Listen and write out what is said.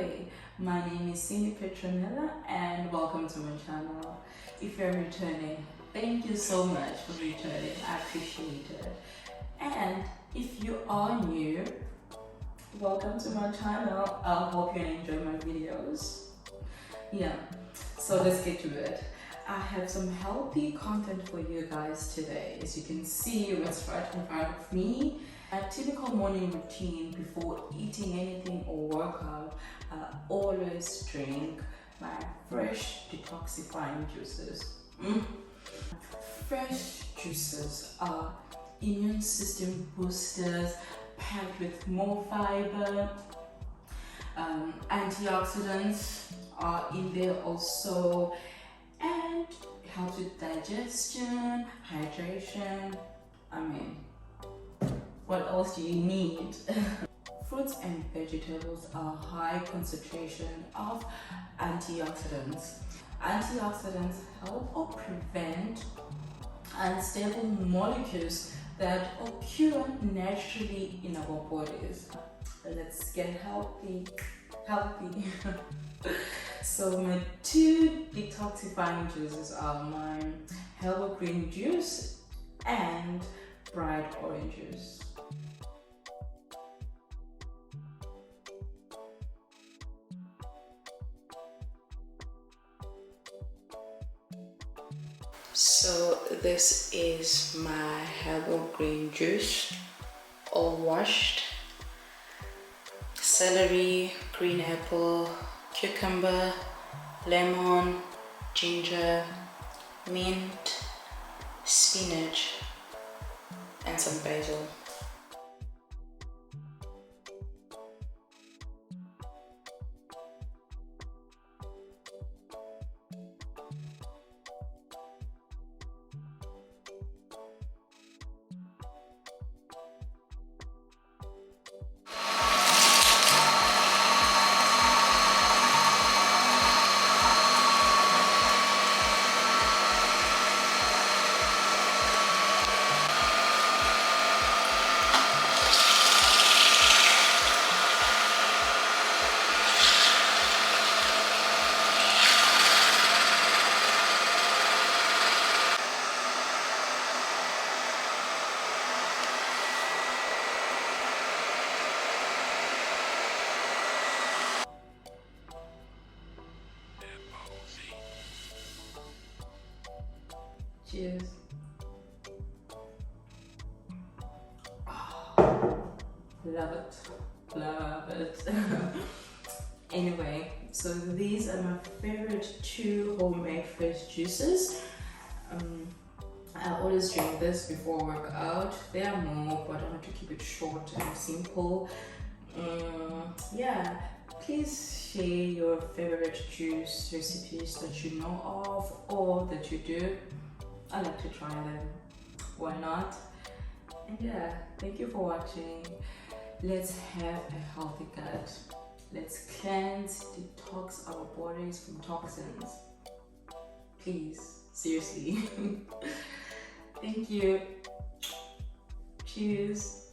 Hi, my name is Cindy Petronella and welcome to my channel. If you're returning, thank you so much for returning. I appreciate it. And if you are new, welcome to my channel. I hope you enjoy my videos. Yeah, so let's get to it. I have some healthy content for you guys today. As you can see, what's right in front of me. A typical morning routine before eating anything or workout, I always drink my fresh detoxifying juices. Fresh juices are immune system boosters, packed with more fiber. Antioxidants are in there also, and it helps with digestion, hydration. What else do you need? Fruits and vegetables are high concentration of antioxidants. Antioxidants help or prevent unstable molecules that occur naturally in our bodies. Let's get healthy. So my two detoxifying juices are my herbal green juice and bright orange juice. So this is my herbal green juice, all washed. Celery, green apple, cucumber, lemon, ginger, mint, spinach, and some basil. Cheers. Love it. Anyway, so these are my favorite two homemade fresh juices. I always drink this before workout. There are more, but I want to keep it short and simple. Yeah, please share your favorite juice recipes that you know of or that you do. I like to try them. Why not? And yeah, thank you for watching. Let's have a healthy gut. Let's cleanse, detox our bodies from toxins. Please, seriously. Thank you. Cheers.